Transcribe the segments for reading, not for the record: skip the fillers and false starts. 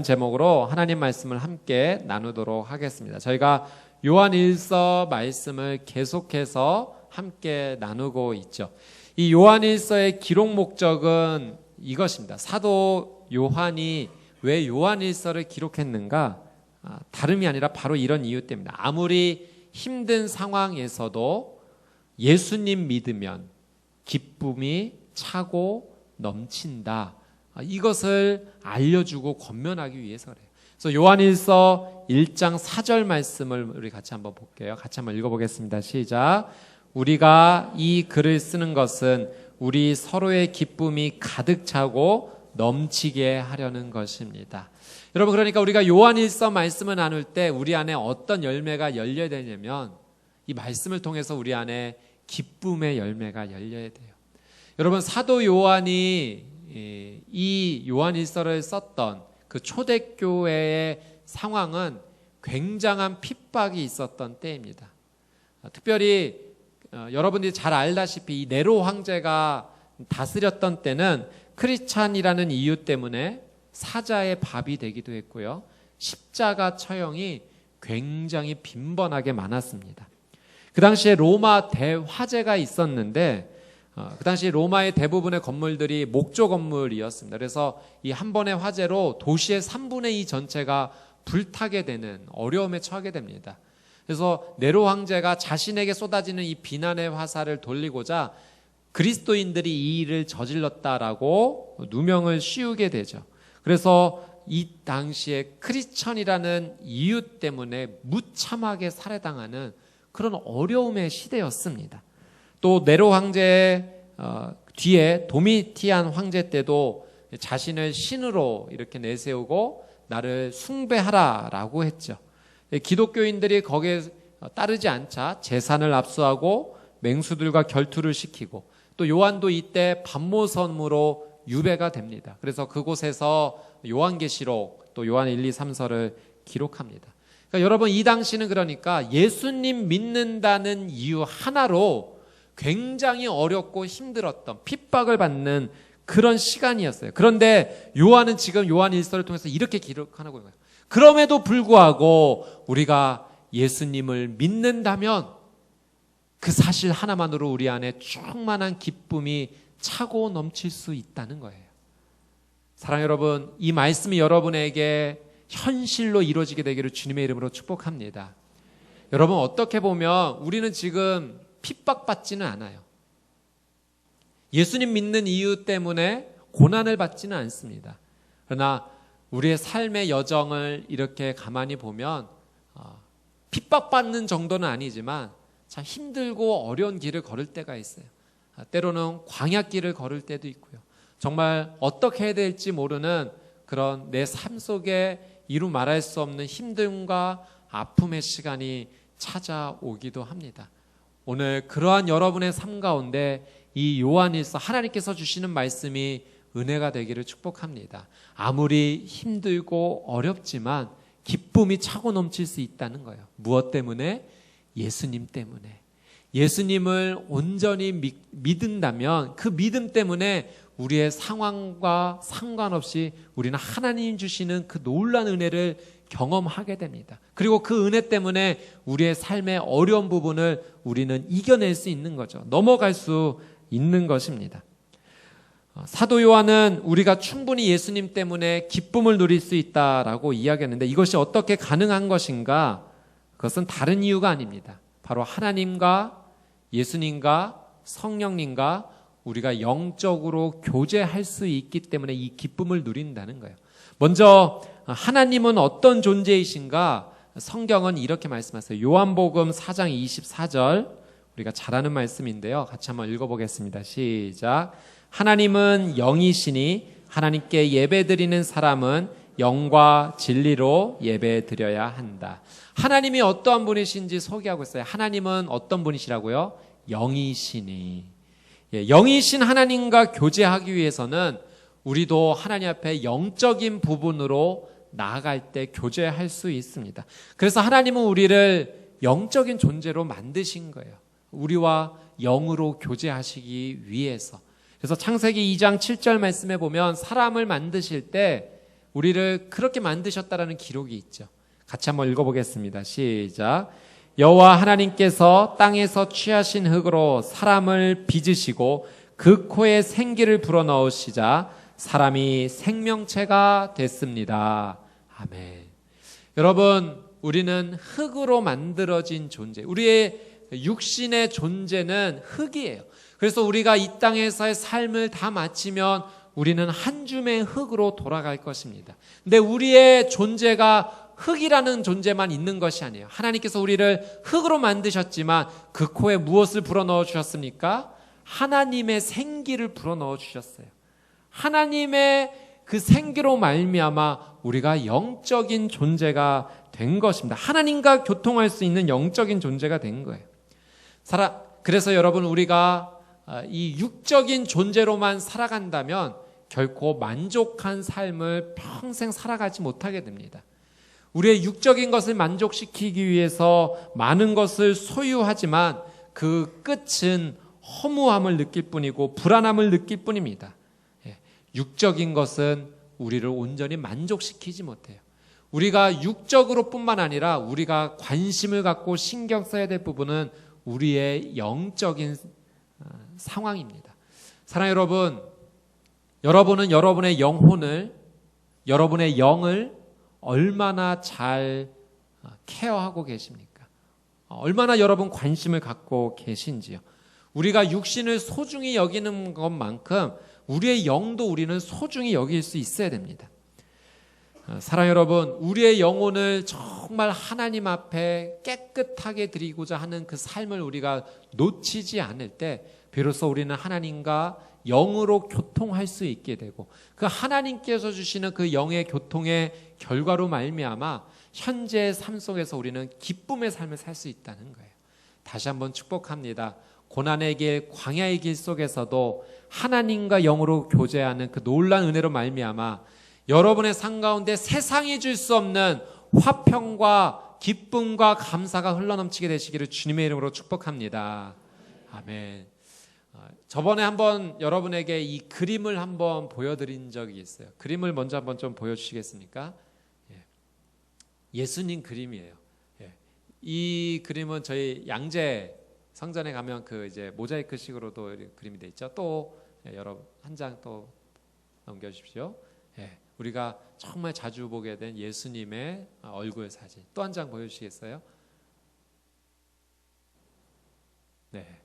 제목으로 하나님 말씀을 함께 나누도록 하겠습니다. 저희가 요한일서 말씀을 계속해서 함께 나누고 있죠. 이 요한일서의 기록 목적은 이것입니다. 사도 요한이 왜 요한일서를 기록했는가? 다름이 아니라 바로 이런 이유 때문입니다. 아무리 힘든 상황에서도 예수님 믿으면 기쁨이 차고 넘친다. 이것을 알려주고 권면하기 위해서 그래요. 그래서 요한일서 1장 4절 말씀을 우리 같이 한번 볼게요. 같이 한번 읽어보겠습니다. 시작. 우리가 이 글을 쓰는 것은 우리 서로의 기쁨이 가득 차고 넘치게 하려는 것입니다. 여러분, 그러니까 우리가 요한일서 말씀을 나눌 때 우리 안에 어떤 열매가 열려야 되냐면 이 말씀을 통해서 우리 안에 기쁨의 열매가 열려야 돼요. 여러분, 사도 요한이 이 요한일서를 썼던 그 초대교회의 상황은 굉장한 핍박이 있었던 때입니다. 특별히 여러분들이 잘 알다시피 이 네로 황제가 다스렸던 때는 크리스찬이라는 이유 때문에 사자의 밥이 되기도 했고요. 십자가 처형이 굉장히 빈번하게 많았습니다. 그 당시에 로마 대화재가 있었는데 그 당시 로마의 대부분의 건물들이 목조 건물이었습니다. 그래서 이 한 번의 화재로 도시의 3분의 2 전체가 불타게 되는 어려움에 처하게 됩니다. 그래서 네로 황제가 자신에게 쏟아지는 이 비난의 화살을 돌리고자 그리스도인들이 이 일을 저질렀다라고 누명을 씌우게 되죠. 그래서 이 당시에 크리스천이라는 이유 때문에 무참하게 살해당하는 그런 어려움의 시대였습니다. 또 네로 황제의 뒤에 도미티안 황제 때도 자신을 신으로 이렇게 내세우고 나를 숭배하라라고 했죠. 기독교인들이 거기에 따르지 않자 재산을 압수하고 맹수들과 결투를 시키고 또 요한도 이때 반모섬으로 유배가 됩니다. 그래서 그곳에서 요한계시록 또 요한 1, 2, 3서를 기록합니다. 그러니까 여러분, 이 당시는 그러니까 예수님 믿는다는 이유 하나로 굉장히 어렵고 힘들었던 핍박을 받는 그런 시간이었어요. 그런데 요한은 지금 요한일서를 통해서 이렇게 기록하고 있는 거예요. 그럼에도 불구하고 우리가 예수님을 믿는다면 그 사실 하나만으로 우리 안에 충만한 기쁨이 차고 넘칠 수 있다는 거예요. 사랑하는 여러분, 이 말씀이 여러분에게 현실로 이루어지게 되기를 주님의 이름으로 축복합니다. 여러분, 어떻게 보면 우리는 지금 핍박받지는 않아요. 예수님 믿는 이유 때문에 고난을 받지는 않습니다. 그러나 우리의 삶의 여정을 이렇게 가만히 보면 핍박받는 정도는 아니지만 참 힘들고 어려운 길을 걸을 때가 있어요. 때로는 광야길을 걸을 때도 있고요. 정말 어떻게 해야 될지 모르는 그런 내 삶 속에 이루 말할 수 없는 힘듦과 아픔의 시간이 찾아오기도 합니다. 오늘 그러한 여러분의 삶 가운데 이 요한일서 하나님께서 주시는 말씀이 은혜가 되기를 축복합니다. 아무리 힘들고 어렵지만 기쁨이 차고 넘칠 수 있다는 거예요. 무엇 때문에? 예수님 때문에. 예수님을 온전히 믿는다면 그 믿음 때문에 우리의 상황과 상관없이 우리는 하나님 주시는 그 놀라운 은혜를 경험하게 됩니다. 그리고 그 은혜 때문에 우리의 삶의 어려운 부분을 우리는 이겨낼 수 있는 거죠. 넘어갈 수 있는 것입니다. 사도 요한은 우리가 충분히 예수님 때문에 기쁨을 누릴 수 있다라고 이야기했는데 이것이 어떻게 가능한 것인가? 그것은 다른 이유가 아닙니다. 바로 하나님과 예수님과 성령님과 우리가 영적으로 교제할 수 있기 때문에 이 기쁨을 누린다는 거예요. 먼저 하나님은 어떤 존재이신가? 성경은 이렇게 말씀하세요. 요한복음 4장 24절, 우리가 잘 아는 말씀인데요. 같이 한번 읽어보겠습니다. 시작. 하나님은 영이시니 하나님께 예배드리는 사람은 영과 진리로 예배드려야 한다. 하나님이 어떠한 분이신지 소개하고 있어요. 하나님은 어떤 분이시라고요? 영이시니. 영이신 하나님과 교제하기 위해서는 우리도 하나님 앞에 영적인 부분으로 나아갈 때 교제할 수 있습니다. 그래서 하나님은 우리를 영적인 존재로 만드신 거예요. 우리와 영으로 교제하시기 위해서. 그래서 창세기 2장 7절 말씀에 보면 사람을 만드실 때 우리를 그렇게 만드셨다라는 기록이 있죠. 같이 한번 읽어보겠습니다. 시작. 여호와 하나님께서 땅에서 취하신 흙으로 사람을 빚으시고 그 코에 생기를 불어넣으시자 사람이 생명체가 됐습니다. 아멘. 여러분, 우리는 흙으로 만들어진 존재, 우리의 육신의 존재는 흙이에요. 그래서 우리가 이 땅에서의 삶을 다 마치면 우리는 한 줌의 흙으로 돌아갈 것입니다. 근데 우리의 존재가 흙이라는 존재만 있는 것이 아니에요. 하나님께서 우리를 흙으로 만드셨지만 그 코에 무엇을 불어넣어 주셨습니까? 하나님의 생기를 불어넣어 주셨어요. 하나님의 그 생기로 말미암아 우리가 영적인 존재가 된 것입니다. 하나님과 교통할 수 있는 영적인 존재가 된 거예요. 그래서 여러분, 우리가 이 육적인 존재로만 살아간다면 결코 만족한 삶을 평생 살아가지 못하게 됩니다. 우리의 육적인 것을 만족시키기 위해서 많은 것을 소유하지만 그 끝은 허무함을 느낄 뿐이고 불안함을 느낄 뿐입니다. 육적인 것은 우리를 온전히 만족시키지 못해요. 우리가 육적으로 뿐만 아니라 우리가 관심을 갖고 신경 써야 될 부분은 우리의 영적인 상황입니다. 사랑하는 여러분, 여러분은 여러분의 영혼을, 여러분의 영을 얼마나 잘 케어하고 계십니까? 얼마나 여러분 관심을 갖고 계신지요? 우리가 육신을 소중히 여기는 것만큼 우리의 영도 우리는 소중히 여길 수 있어야 됩니다. 사랑하는 여러분, 우리의 영혼을 정말 하나님 앞에 깨끗하게 드리고자 하는 그 삶을 우리가 놓치지 않을 때 비로소 우리는 하나님과 영으로 교통할 수 있게 되고 그 하나님께서 주시는 그 영의 교통의 결과로 말미암아 현재의 삶 속에서 우리는 기쁨의 삶을 살 수 있다는 거예요. 다시 한번 축복합니다. 고난의 길, 광야의 길 속에서도 하나님과 영으로 교제하는 그 놀라운 은혜로 말미암아 여러분의 삶 가운데 세상이 줄 수 없는 화평과 기쁨과 감사가 흘러넘치게 되시기를 주님의 이름으로 축복합니다. 아멘. 저번에 한번 여러분에게 이 그림을 한번 보여드린 적이 있어요. 그림을 먼저 한번 좀 보여주시겠습니까? 예수님 그림이에요. 이 그림은 저희 양재 성전에 가면 그 이제 모자이크식으로도 그림이 돼 있죠. 또 여러분 한 장 또 넘겨주십시오. 우리가 정말 자주 보게 된 예수님의 얼굴 사진 또 한 장 보여주시겠어요? 네.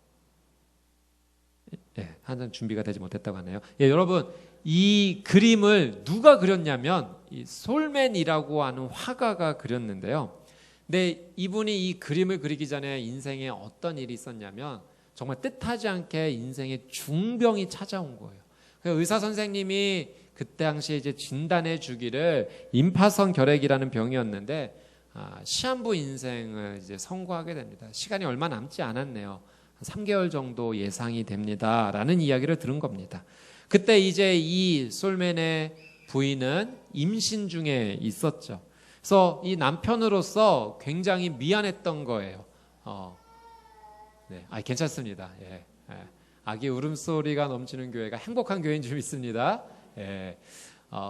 한 장 준비가 되지 못했다고 하네요. 여러분, 이 그림을 누가 그렸냐면 이 솔맨이라고 하는 화가가 그렸는데요. 근데 이분이 이 그림을 그리기 전에 인생에 어떤 일이 있었냐면 정말 뜻하지 않게 인생에 중병이 찾아온 거예요. 의사 선생님이 그때 당시에 이제 진단해 주기를 임파선 결핵이라는 병이었는데 시한부 인생을 이제 선고하게 됩니다. 시간이 얼마 남지 않았네요. 3개월 정도 예상이 됩니다라는 이야기를 들은 겁니다. 그때 이제 이 솔맨의 부인은 임신 중에 있었죠. 그래서 이 남편으로서 굉장히 미안했던 거예요. 네, 괜찮습니다. 아기 울음소리가 넘치는 교회가 행복한 교회인 줄 믿습니다.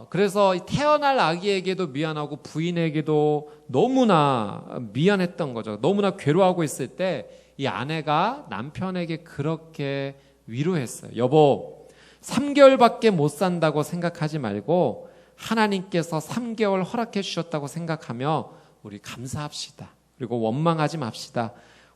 그래서 태어날 아기에게도 미안하고 부인에게도 너무나 미안했던 거죠. 너무나 괴로워하고 있을 때 이 아내가 남편에게 그렇게 위로했어요. 여보, 3개월밖에 못 산다고 생각하지 말고 하나님께서 3개월 허락해 주셨다고 생각하며 우리 감사합시다. 그리고 원망하지 맙시다.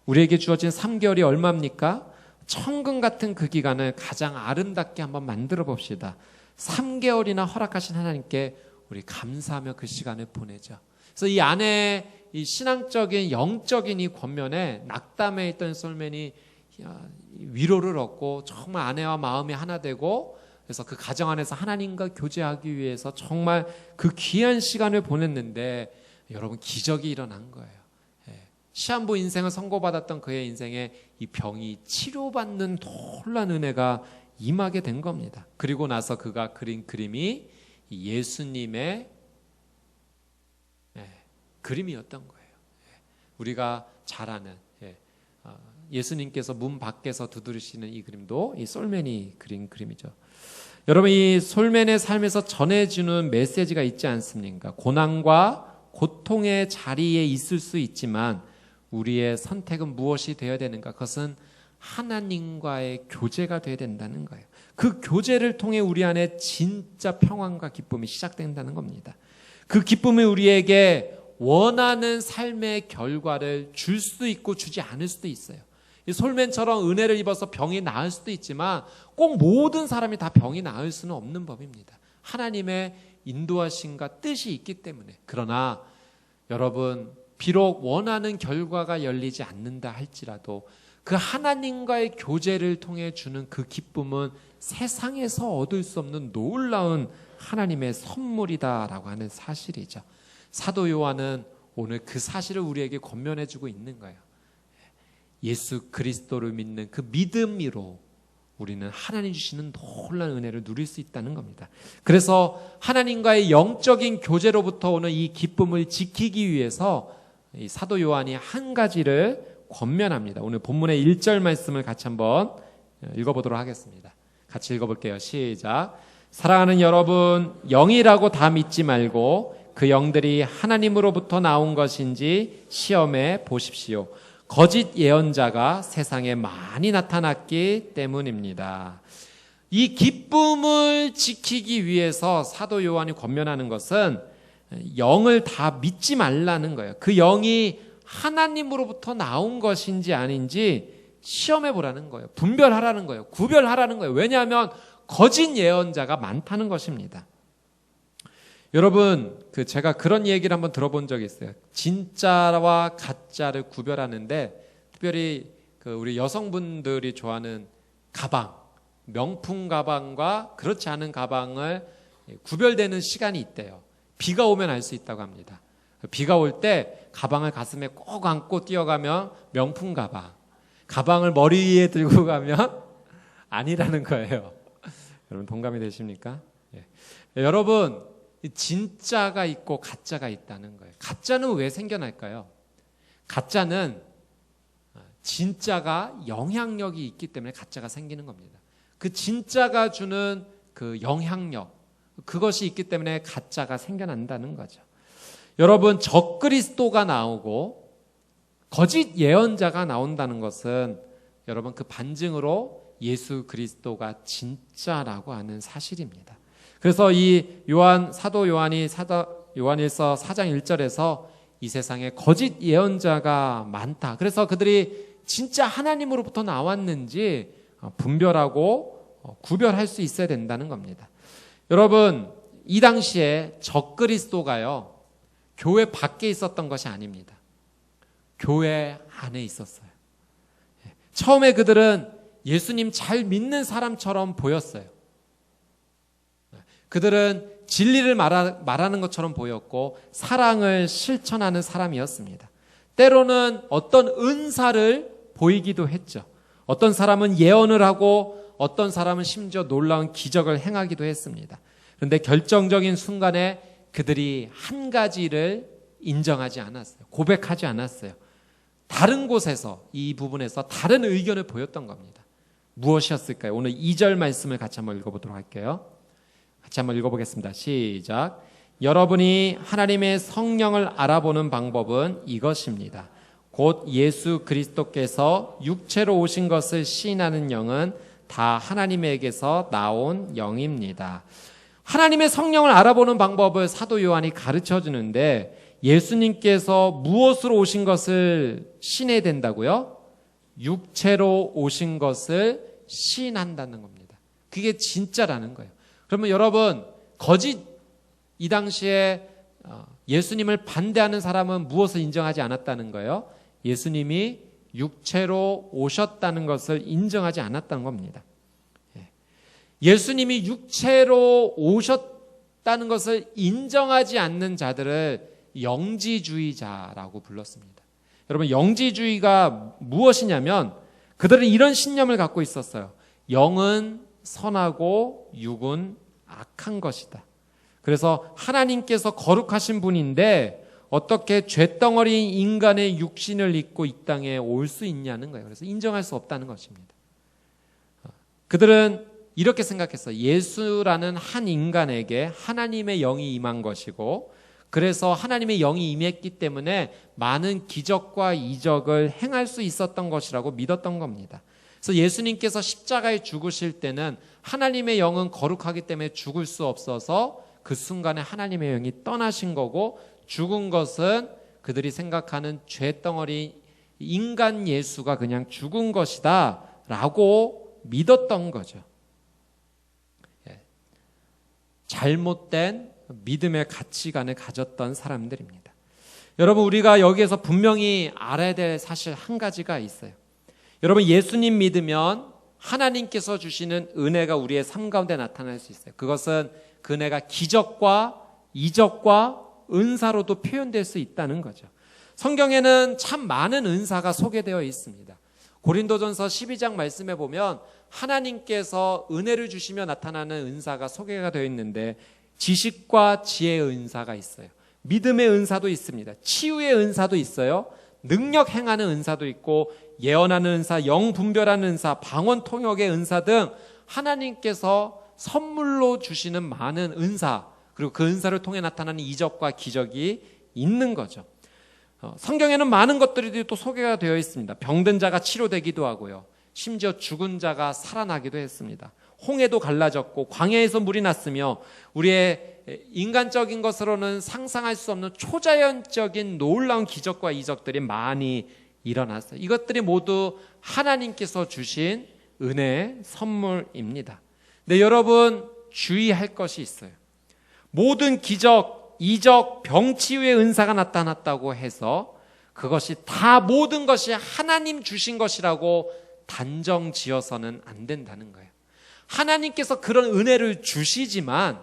우리에게 주어진 3개월이 얼마입니까? 천금 같은 그 기간을 가장 아름답게 한번 만들어 봅시다. 3개월이나 허락하신 하나님께 우리 감사하며 그 시간을 보내자. 그래서 이 아내의 이 신앙적인 영적인 이 권면에 낙담해 있던 솔맨이 위로를 얻고 정말 아내와 마음이 하나 되고 그래서 그 가정 안에서 하나님과 교제하기 위해서 정말 그 귀한 시간을 보냈는데 여러분 기적이 일어난 거예요. 시한부 인생을 선고받았던 그의 인생에 이 병이 치료받는 놀라운 은혜가 임하게 된 겁니다. 그리고 나서 그가 그린 그림이 예수님의 그림이었던 거예요. 우리가 잘 아는 예수님께서 문 밖에서 두드리시는 이 그림도 이 솔맨이 그린 그림이죠. 여러분, 이 솔맨의 삶에서 전해주는 메시지가 있지 않습니까? 고난과 고통의 자리에 있을 수 있지만 우리의 선택은 무엇이 되어야 되는가? 그것은 하나님과의 교제가 되어야 된다는 거예요. 그 교제를 통해 우리 안에 진짜 평안과 기쁨이 시작된다는 겁니다. 그 기쁨이 우리에게 원하는 삶의 결과를 줄 수도 있고 주지 않을 수도 있어요. 이 솔맨처럼 은혜를 입어서 병이 나을 수도 있지만 꼭 모든 사람이 다 병이 나을 수는 없는 법입니다. 하나님의 인도하심과 뜻이 있기 때문에. 그러나 여러분, 비록 원하는 결과가 열리지 않는다 할지라도 그 하나님과의 교제를 통해 주는 그 기쁨은 세상에서 얻을 수 없는 놀라운 하나님의 선물이다라고 하는 사실이죠. 사도 요한은 오늘 그 사실을 우리에게 권면해 주고 있는 거예요. 예수 그리스도를 믿는 그 믿음으로 우리는 하나님 주시는 놀라운 은혜를 누릴 수 있다는 겁니다. 그래서 하나님과의 영적인 교제로부터 오는 이 기쁨을 지키기 위해서 이 사도 요한이 한 가지를 권면합니다. 오늘 본문의 1절 말씀을 같이 한번 읽어보도록 하겠습니다. 같이 읽어볼게요. 시작. 사랑하는 여러분, 영이라고 다 믿지 말고 그 영들이 하나님으로부터 나온 것인지 시험해 보십시오. 거짓 예언자가 세상에 많이 나타났기 때문입니다. 이 기쁨을 지키기 위해서 사도 요한이 권면하는 것은 영을 다 믿지 말라는 거예요. 그 영이 하나님으로부터 나온 것인지 아닌지 시험해 보라는 거예요. 분별하라는 거예요. 구별하라는 거예요. 왜냐하면 거짓 예언자가 많다는 것입니다. 여러분, 제가 그런 얘기를 한번 들어본 적이 있어요. 진짜와 가짜를 구별하는데 특별히 우리 여성분들이 좋아하는 가방, 명품 가방과 그렇지 않은 가방을 구별되는 시간이 있대요. 비가 오면 알 수 있다고 합니다. 비가 올 때 가방을 가슴에 꼭 안고 뛰어가면 명품 가방, 가방을 머리 위에 들고 가면 아니라는 거예요. 여러분 동감이 되십니까? 예. 여러분, 진짜가 있고 가짜가 있다는 거예요. 가짜는 왜 생겨날까요? 가짜는 진짜가 영향력이 있기 때문에 가짜가 생기는 겁니다. 그 진짜가 주는 그 영향력, 그것이 있기 때문에 가짜가 생겨난다는 거죠. 여러분, 적그리스도가 나오고 거짓 예언자가 나온다는 것은 여러분 그 반증으로 예수 그리스도가 진짜라고 하는 사실입니다. 그래서 이 사도 요한이 요한일서 4장 1절에서 이 세상에 거짓 예언자가 많다. 그래서 그들이 진짜 하나님으로부터 나왔는지 분별하고 구별할 수 있어야 된다는 겁니다. 여러분, 이 당시에 적그리스도가요, 교회 밖에 있었던 것이 아닙니다. 교회 안에 있었어요. 처음에 그들은 예수님 잘 믿는 사람처럼 보였어요. 그들은 진리를 말하는 것처럼 보였고 사랑을 실천하는 사람이었습니다. 때로는 어떤 은사를 보이기도 했죠. 어떤 사람은 예언을 하고 어떤 사람은 심지어 놀라운 기적을 행하기도 했습니다. 그런데 결정적인 순간에 그들이 한 가지를 인정하지 않았어요. 고백하지 않았어요. 다른 곳에서, 이 부분에서 다른 의견을 보였던 겁니다. 무엇이었을까요? 오늘 2절 말씀을 같이 한번 읽어보도록 할게요. 같이 한번 읽어보겠습니다. 시작. 여러분이 하나님의 성령을 알아보는 방법은 이것입니다. 곧 예수 그리스도께서 육체로 오신 것을 시인하는 영은 다 하나님에게서 나온 영입니다. 하나님의 성령을 알아보는 방법을 사도 요한이 가르쳐 주는데 예수님께서 무엇으로 오신 것을 시인해야 된다고요? 육체로 오신 것을 시인한다는 겁니다. 그게 진짜라는 거예요. 그러면 여러분, 이 당시에 예수님을 반대하는 사람은 무엇을 인정하지 않았다는 거예요? 예수님이 육체로 오셨다는 것을 인정하지 않았다는 겁니다. 예수님이 육체로 오셨다는 것을 인정하지 않는 자들을 영지주의자라고 불렀습니다. 여러분, 영지주의가 무엇이냐면 그들은 이런 신념을 갖고 있었어요. 영은 선하고 육은 악한 것이다. 그래서 하나님께서 거룩하신 분인데 어떻게 쇳덩어리인 인간의 육신을 입고 이 땅에 올 수 있냐는 거예요. 그래서 인정할 수 없다는 것입니다. 그들은 이렇게 생각했어요. 예수라는 한 인간에게 하나님의 영이 임한 것이고, 그래서 하나님의 영이 임했기 때문에 많은 기적과 이적을 행할 수 있었던 것이라고 믿었던 겁니다. 그래서 예수님께서 십자가에 죽으실 때는 하나님의 영은 거룩하기 때문에 죽을 수 없어서 그 순간에 하나님의 영이 떠나신 거고, 죽은 것은 그들이 생각하는 죄덩어리 인간 예수가 그냥 죽은 것이다 라고 믿었던 거죠. 잘못된 믿음의 가치관을 가졌던 사람들입니다. 여러분, 우리가 여기에서 분명히 알아야 될 사실 한 가지가 있어요. 여러분, 예수님 믿으면 하나님께서 주시는 은혜가 우리의 삶 가운데 나타날 수 있어요. 그것은 그 은혜가 기적과 이적과 은사로도 표현될 수 있다는 거죠. 성경에는 참 많은 은사가 소개되어 있습니다. 고린도전서 12장 말씀에 보면 하나님께서 은혜를 주시며 나타나는 은사가 소개가 되어 있는데, 지식과 지혜의 은사가 있어요. 믿음의 은사도 있습니다. 치유의 은사도 있어요. 능력 행하는 은사도 있고, 예언하는 은사, 영 분별하는 은사, 방언 통역의 은사 등 하나님께서 선물로 주시는 많은 은사, 그리고 그 은사를 통해 나타나는 이적과 기적이 있는 거죠. 성경에는 많은 것들이 또 소개가 되어 있습니다. 병든 자가 치료되기도 하고요. 심지어 죽은 자가 살아나기도 했습니다. 홍해도 갈라졌고 광야에서 물이 났으며, 우리의 인간적인 것으로는 상상할 수 없는 초자연적인 놀라운 기적과 이적들이 많이 일어났어요. 이것들이 모두 하나님께서 주신 은혜의 선물입니다. 근데 여러분, 주의할 것이 있어요. 모든 기적, 이적, 병치유의 은사가 나타났다고 해서 그것이 다 모든 것이 하나님 주신 것이라고 단정 지어서는 안 된다는 거예요. 하나님께서 그런 은혜를 주시지만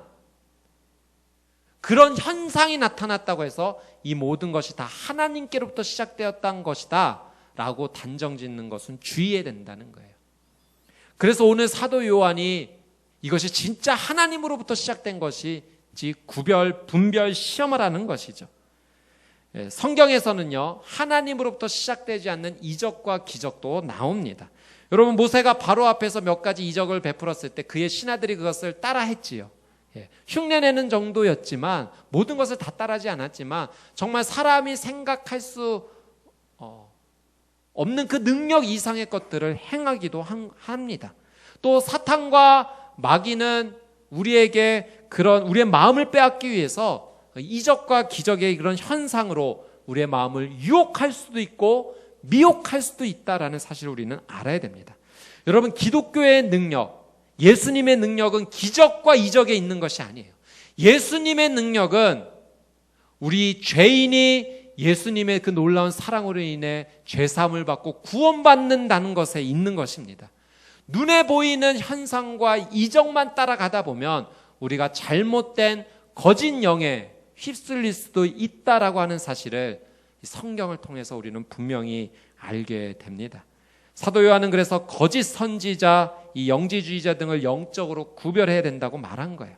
그런 현상이 나타났다고 해서 이 모든 것이 다 하나님께로부터 시작되었다는 것이다 라고 단정 짓는 것은 주의해야 된다는 거예요. 그래서 오늘 사도 요한이 이것이 진짜 하나님으로부터 시작된 것이지 구별, 분별, 시험을 하는 것이죠. 성경에서는요, 하나님으로부터 시작되지 않는 이적과 기적도 나옵니다. 여러분, 모세가 바로 앞에서 몇 가지 이적을 베풀었을 때 그의 신하들이 그것을 따라했지요. 흉내내는 정도였지만, 모든 것을 다 따라하지 않았지만 정말 사람이 생각할 수 없는 그 능력 이상의 것들을 행하기도 합니다. 또 사탄과 마귀는 우리에게 우리의 마음을 빼앗기 위해서 이적과 기적의 그런 현상으로 우리의 마음을 유혹할 수도 있고 미혹할 수도 있다라는 사실을 우리는 알아야 됩니다. 여러분, 기독교의 능력, 예수님의 능력은 기적과 이적에 있는 것이 아니에요. 예수님의 능력은 우리 죄인이 예수님의 그 놀라운 사랑으로 인해 죄사함을 받고 구원받는다는 것에 있는 것입니다. 눈에 보이는 현상과 이적만 따라가다 보면 우리가 잘못된 거짓 영에 휩쓸릴 수도 있다라고 하는 사실을 성경을 통해서 우리는 분명히 알게 됩니다. 사도 요한은 그래서 거짓 선지자, 이 영지주의자 등을 영적으로 구별해야 된다고 말한 거예요.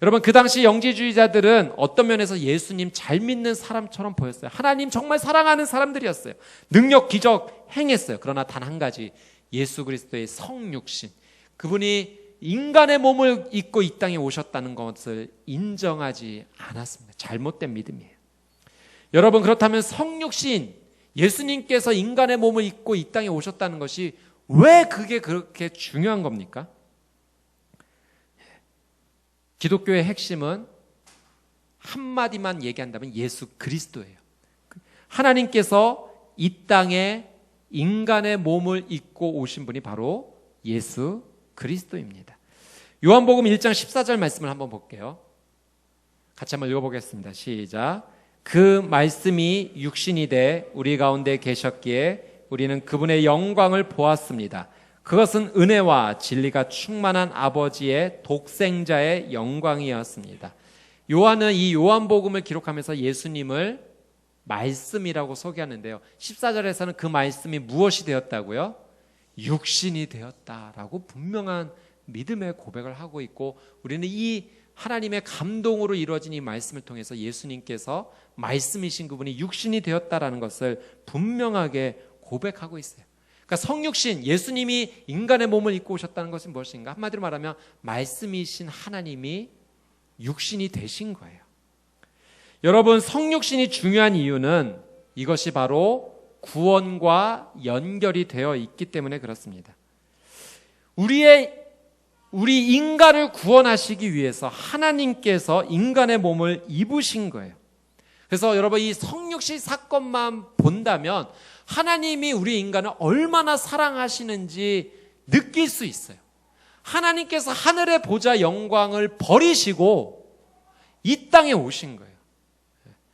여러분, 그 당시 영지주의자들은 어떤 면에서 예수님 잘 믿는 사람처럼 보였어요. 하나님 정말 사랑하는 사람들이었어요. 능력, 기적 행했어요. 그러나 단 한 가지, 예수 그리스도의 성육신, 그분이 인간의 몸을 입고 이 땅에 오셨다는 것을 인정하지 않았습니다. 잘못된 믿음이에요. 여러분, 그렇다면 성육신, 예수님께서 인간의 몸을 입고 이 땅에 오셨다는 것이 왜 그게 그렇게 중요한 겁니까? 기독교의 핵심은 한마디만 얘기한다면 예수 그리스도예요. 하나님께서 이 땅에 인간의 몸을 입고 오신 분이 바로 예수 그리스도입니다. 요한복음 1장 14절 말씀을 한번 볼게요. 같이 한번 읽어보겠습니다. 시작. 그 말씀이 육신이 돼 우리 가운데 계셨기에 우리는 그분의 영광을 보았습니다. 그것은 은혜와 진리가 충만한 아버지의 독생자의 영광이었습니다. 요한은 이 요한복음을 기록하면서 예수님을 말씀이라고 소개하는데요, 14절에서는 그 말씀이 무엇이 되었다고요? 육신이 되었다라고 분명한 믿음의 고백을 하고 있고, 우리는 이 하나님의 감동으로 이루어진 이 말씀을 통해서 예수님께서 말씀이신 그분이 육신이 되었다라는 것을 분명하게 고백하고 있어요. 그러니까 성육신, 예수님이 인간의 몸을 입고 오셨다는 것은 무엇인가? 한마디로 말하면 말씀이신 하나님이 육신이 되신 거예요. 여러분, 성육신이 중요한 이유는 이것이 바로 구원과 연결이 되어 있기 때문에 그렇습니다. 우리 인간을 구원하시기 위해서 하나님께서 인간의 몸을 입으신 거예요. 그래서 여러분, 이 성육신 사건만 본다면 하나님이 우리 인간을 얼마나 사랑하시는지 느낄 수 있어요. 하나님께서 하늘의 보좌 영광을 버리시고 이 땅에 오신 거예요.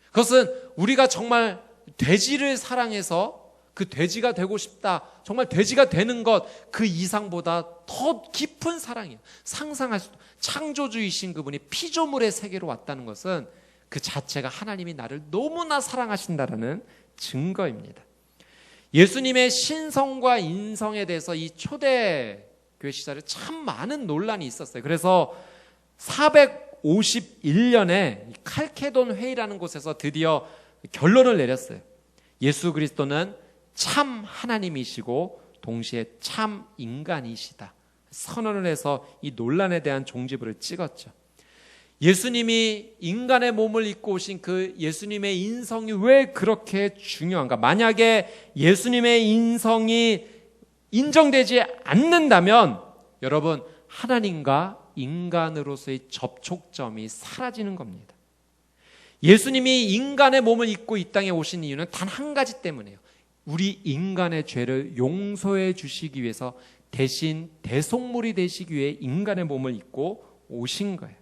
그것은 우리가 정말 돼지를 사랑해서 그 돼지가 되고 싶다, 정말 돼지가 되는 것 그 이상보다 더 깊은 사랑이에요. 상상할 수, 창조주이신 그분이 피조물의 세계로 왔다는 것은 그 자체가 하나님이 나를 너무나 사랑하신다라는 증거입니다. 예수님의 신성과 인성에 대해서 이 초대교회 시절에 참 많은 논란이 있었어요. 그래서 451년에 칼케돈 회의라는 곳에서 드디어 결론을 내렸어요. 예수 그리스도는 참 하나님이시고 동시에 참 인간이시다 선언을 해서 이 논란에 대한 종지부를 찍었죠. 예수님이 인간의 몸을 입고 오신 그 예수님의 인성이 왜 그렇게 중요한가? 만약에 예수님의 인성이 인정되지 않는다면 여러분, 하나님과 인간으로서의 접촉점이 사라지는 겁니다. 예수님이 인간의 몸을 입고 이 땅에 오신 이유는 단 한 가지 때문이에요. 우리 인간의 죄를 용서해 주시기 위해서 대신 대속물이 되시기 위해 인간의 몸을 입고 오신 거예요.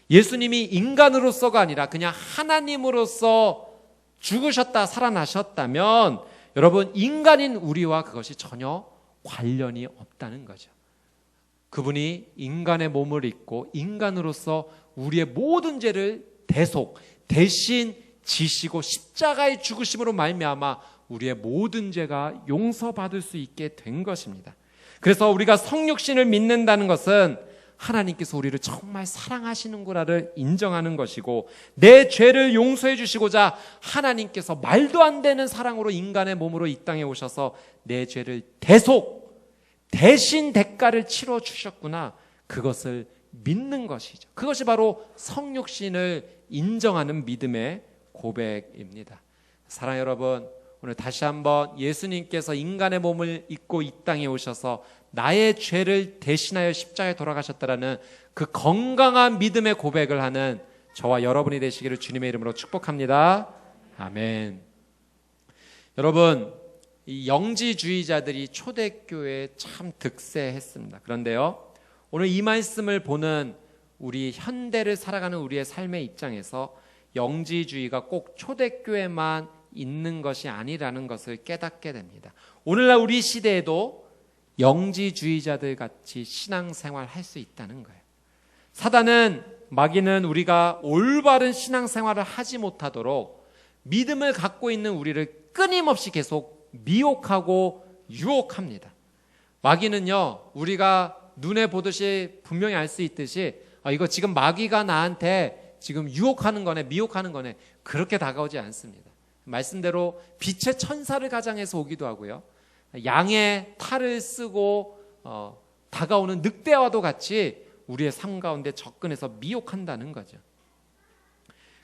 예수님이 인간으로서가 아니라 그냥 하나님으로서 죽으셨다 살아나셨다면 여러분, 인간인 우리와 그것이 전혀 관련이 없다는 거죠. 그분이 인간의 몸을 입고 인간으로서 우리의 모든 죄를 대신 지시고 십자가의 죽으심으로 말미암아 우리의 모든 죄가 용서받을 수 있게 된 것입니다. 그래서 우리가 성육신을 믿는다는 것은 하나님께서 우리를 정말 사랑하시는구나를 인정하는 것이고, 내 죄를 용서해 주시고자 하나님께서 말도 안 되는 사랑으로 인간의 몸으로 이 땅에 오셔서 내 죄를 대신 대가를 치러 주셨구나, 그것을 믿는 것이죠. 그것이 바로 성육신을 인정하는 믿음의 고백입니다. 사랑하는 여러분, 오늘 다시 한번 예수님께서 인간의 몸을 입고 이 땅에 오셔서 나의 죄를 대신하여 십자가에 돌아가셨다라는 그 건강한 믿음의 고백을 하는 저와 여러분이 되시기를 주님의 이름으로 축복합니다. 아멘. 여러분, 이 영지주의자들이 초대교회에 참 득세했습니다. 그런데요, 오늘 이 말씀을 보는 우리 현대를 살아가는 우리의 삶의 입장에서 영지주의가 꼭 초대교회만 있는 것이 아니라는 것을 깨닫게 됩니다. 오늘날 우리 시대에도 영지주의자들 같이 신앙생활 할 수 있다는 거예요. 사단은, 마귀는 우리가 올바른 신앙생활을 하지 못하도록 믿음을 갖고 있는 우리를 끊임없이 계속 미혹하고 유혹합니다. 마귀는요, 우리가 눈에 보듯이 분명히 알 수 있듯이 이거 지금 마귀가 나한테 지금 유혹하는 거네, 미혹하는 거네, 그렇게 다가오지 않습니다. 말씀대로 빛의 천사를 가장해서 오기도 하고요, 양의 탈을 쓰고 다가오는 늑대와도 같이 우리의 삶 가운데 접근해서 미혹한다는 거죠.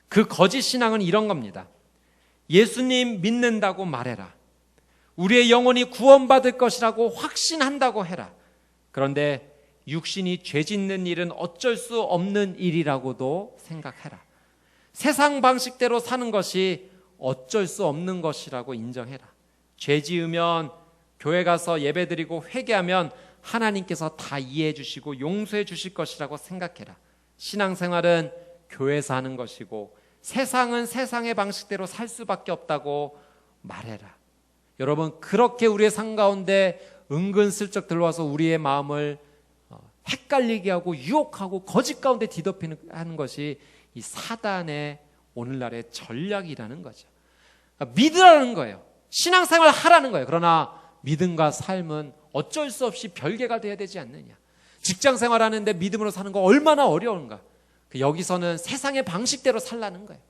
그 거짓 신앙은 이런 겁니다. 예수님 믿는다고 말해라. 우리의 영혼이 구원받을 것이라고 확신한다고 해라. 그런데 육신이 죄 짓는 일은 어쩔 수 없는 일이라고도 생각해라. 세상 방식대로 사는 것이 어쩔 수 없는 것이라고 인정해라. 죄 지으면 교회 가서 예배드리고 회개하면 하나님께서 다 이해해 주시고 용서해 주실 것이라고 생각해라. 신앙생활은 교회에서 하는 것이고 세상은 세상의 방식대로 살 수밖에 없다고 말해라. 여러분, 그렇게 우리의 삶 가운데 은근슬쩍 들어와서 우리의 마음을 헷갈리게 하고 유혹하고 거짓 가운데 뒤덮이는 하는 것이 이 사단의 오늘날의 전략이라는 거죠. 그러니까 믿으라는 거예요. 신앙생활 하라는 거예요. 그러나 믿음과 삶은 어쩔 수 없이 별개가 돼야 되지 않느냐. 직장생활 하는데 믿음으로 사는 거 얼마나 어려운가. 여기서는 세상의 방식대로 살라는 거예요.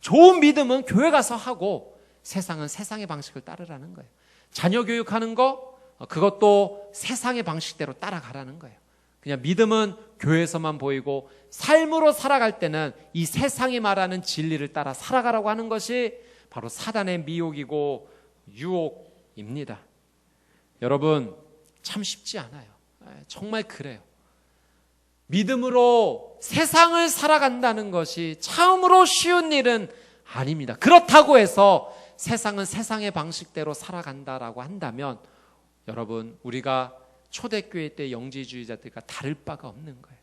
좋은 믿음은 교회 가서 하고 세상은 세상의 방식을 따르라는 거예요. 자녀 교육하는 거, 그것도 세상의 방식대로 따라가라는 거예요. 그냥 믿음은 교회에서만 보이고 삶으로 살아갈 때는 이 세상이 말하는 진리를 따라 살아가라고 하는 것이 바로 사단의 미혹이고 유혹입니다. 여러분, 참 쉽지 않아요. 정말 그래요. 믿음으로 세상을 살아간다는 것이 참으로 쉬운 일은 아닙니다. 그렇다고 해서 세상은 세상의 방식대로 살아간다라고 한다면 여러분, 우리가 초대교회 때 영지주의자들과 다를 바가 없는 거예요.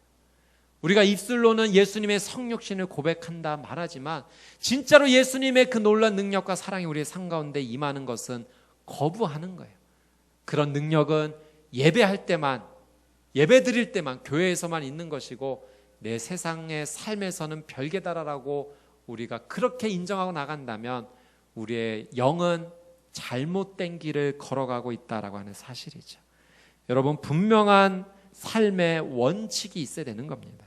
우리가 입술로는 예수님의 성육신을 고백한다 말하지만 진짜로 예수님의 그 놀라운 능력과 사랑이 우리의 삶 가운데 임하는 것은 거부하는 거예요. 그런 능력은 예배할 때만, 예배 드릴 때만, 교회에서만 있는 것이고 내 세상의 삶에서는 별개다라고 우리가 그렇게 인정하고 나간다면 우리의 영은 잘못된 길을 걸어가고 있다라고 하는 사실이죠. 여러분, 분명한 삶의 원칙이 있어야 되는 겁니다.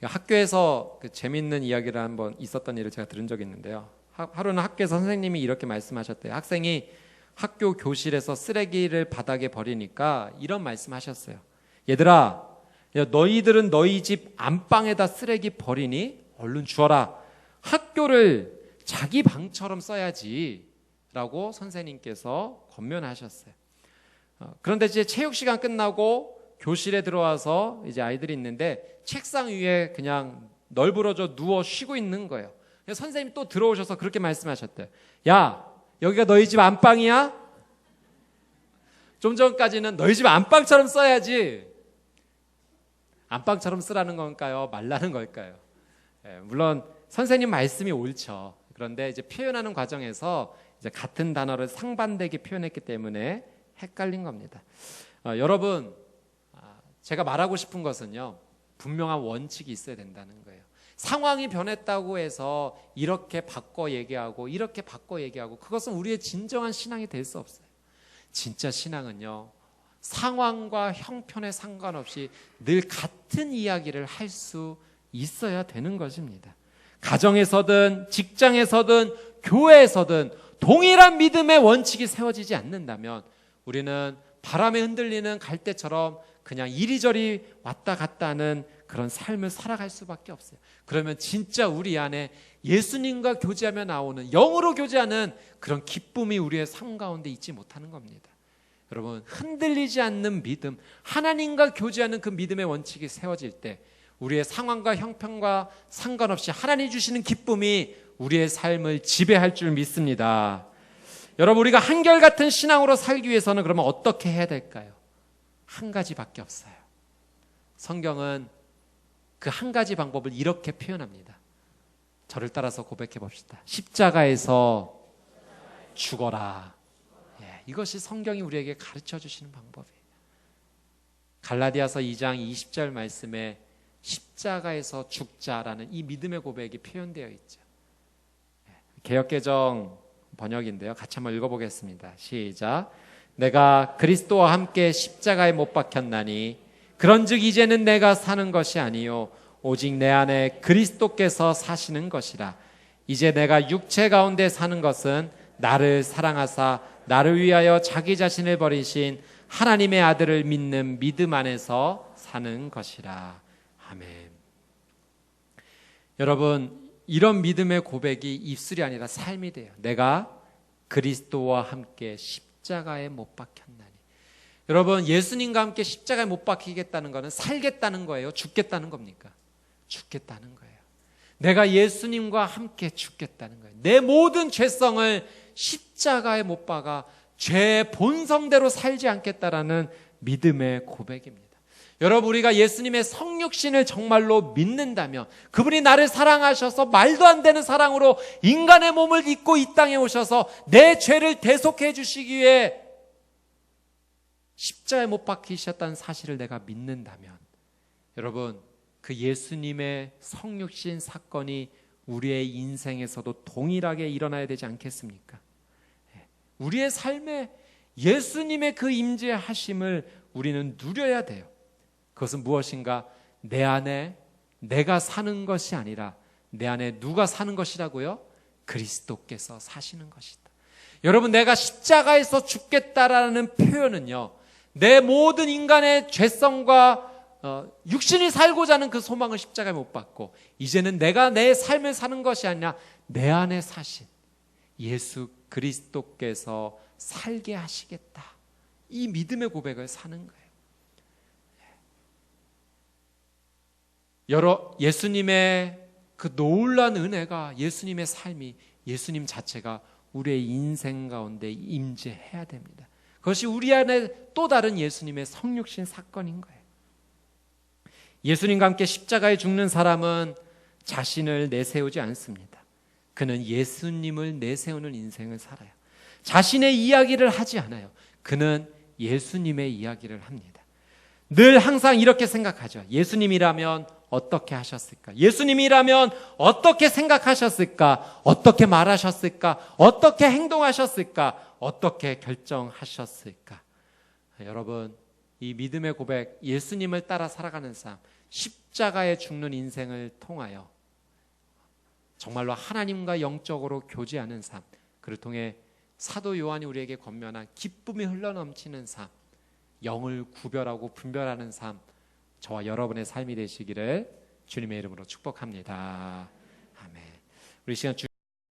학교에서 그 재미있는 이야기를 한번 있었던 일을 제가 들은 적이 있는데요. 하루는 학교에서 선생님이 이렇게 말씀하셨대요. 학생이 학교 교실에서 쓰레기를 바닥에 버리니까 이런 말씀하셨어요. 얘들아, 너희들은 너희 집 안방에다 쓰레기 버리니? 얼른 주워라. 학교를 자기 방처럼 써야지 라고 선생님께서 권면하셨어요. 그런데 이제 체육 시간 끝나고 교실에 들어와서 이제 아이들이 있는데 책상 위에 그냥 널브러져 누워 쉬고 있는 거예요. 선생님이 또 들어오셔서 그렇게 말씀하셨대요. 야, 여기가 너희 집 안방이야? 좀 전까지는 너희 집 안방처럼 써야지. 안방처럼 쓰라는 건가요? 말라는 걸까요? 물론 선생님 말씀이 옳죠. 그런데 이제 표현하는 과정에서 이제 같은 단어를 상반되게 표현했기 때문에 헷갈린 겁니다. 여러분, 제가 말하고 싶은 것은요, 분명한 원칙이 있어야 된다는 거예요. 상황이 변했다고 해서 이렇게 바꿔 얘기하고 이렇게 바꿔 얘기하고 그것은 우리의 진정한 신앙이 될 수 없어요. 진짜 신앙은요, 상황과 형편에 상관없이 늘 같은 이야기를 할 수 있어야 되는 것입니다. 가정에서든 직장에서든 교회에서든 동일한 믿음의 원칙이 세워지지 않는다면 우리는 바람에 흔들리는 갈대처럼 그냥 이리저리 왔다 갔다 하는 그런 삶을 살아갈 수밖에 없어요. 그러면 진짜 우리 안에 예수님과 교제하며 나오는, 영으로 교제하는 그런 기쁨이 우리의 삶 가운데 있지 못하는 겁니다. 여러분, 흔들리지 않는 믿음, 하나님과 교제하는 그 믿음의 원칙이 세워질 때 우리의 상황과 형편과 상관없이 하나님 주시는 기쁨이 우리의 삶을 지배할 줄 믿습니다. 여러분, 우리가 한결같은 신앙으로 살기 위해서는 그러면 어떻게 해야 될까요? 한 가지밖에 없어요. 성경은 그 한 가지 방법을 이렇게 표현합니다. 저를 따라서 고백해 봅시다. 십자가에서 죽어라. 이것이 성경이 우리에게 가르쳐 주시는 방법이에요. 갈라디아서 2장 20절 말씀에 십자가에서 죽자라는 이 믿음의 고백이 표현되어 있죠. 개역개정 번역인데요. 같이 한번 읽어보겠습니다. 시작. 내가 그리스도와 함께 십자가에 못 박혔나니 그런즉 이제는 내가 사는 것이 아니요 오직 내 안에 그리스도께서 사시는 것이라. 이제 내가 육체 가운데 사는 것은 나를 사랑하사 나를 위하여 자기 자신을 버리신 하나님의 아들을 믿는 믿음 안에서 사는 것이라. 아멘. 여러분, 이런 믿음의 고백이 입술이 아니라 삶이 돼요. 내가 그리스도와 함께 십자가에 못 박혔나니. 여러분, 예수님과 함께 십자가에 못 박히겠다는 것은 살겠다는 거예요? 죽겠다는 겁니까? 죽겠다는 거예요. 내가 예수님과 함께 죽겠다는 거예요. 내 모든 죄성을 십자가에 못 박아 죄의 본성대로 살지 않겠다라는 믿음의 고백입니다. 여러분, 우리가 예수님의 성육신을 정말로 믿는다면, 그분이 나를 사랑하셔서 말도 안 되는 사랑으로 인간의 몸을 입고 이 땅에 오셔서 내 죄를 대속해 주시기 위해 십자가에 못 박히셨다는 사실을 내가 믿는다면, 여러분, 그 예수님의 성육신 사건이 우리의 인생에서도 동일하게 일어나야 되지 않겠습니까? 우리의 삶에 예수님의 그 임재하심을 우리는 누려야 돼요. 그것은 무엇인가? 내 안에 내가 사는 것이 아니라 내 안에 누가 사는 것이라고요? 그리스도께서 사시는 것이다. 여러분, 내가 십자가에서 죽겠다라는 표현은요, 내 모든 인간의 죄성과 육신이 살고자 하는 그 소망을 십자가에 못 받고 이제는 내가 내 삶을 사는 것이 아니라 내 안에 사신 예수 그리스도께서 살게 하시겠다, 이 믿음의 고백을 사는 거예요. 예수님의 그 놀라운 은혜가, 예수님의 삶이, 예수님 자체가 우리의 인생 가운데 임재해야 됩니다. 그것이 우리 안에 또 다른 예수님의 성육신 사건인 거예요. 예수님과 함께 십자가에 죽는 사람은 자신을 내세우지 않습니다. 그는 예수님을 내세우는 인생을 살아요. 자신의 이야기를 하지 않아요. 그는 예수님의 이야기를 합니다. 늘 항상 이렇게 생각하죠. 예수님이라면 어떻게 하셨을까? 예수님이라면 어떻게 생각하셨을까? 어떻게 말하셨을까? 어떻게 행동하셨을까? 어떻게 결정하셨을까? 여러분, 이 믿음의 고백, 예수님을 따라 살아가는 삶, 십자가에 죽는 인생을 통하여 정말로 하나님과 영적으로 교제하는 삶, 그를 통해 사도 요한이 우리에게 권면한 기쁨이 흘러넘치는 삶, 영을 구별하고 분별하는 삶, 저와 여러분의 삶이 되시기를 주님의 이름으로 축복합니다. 아멘. 우리 시간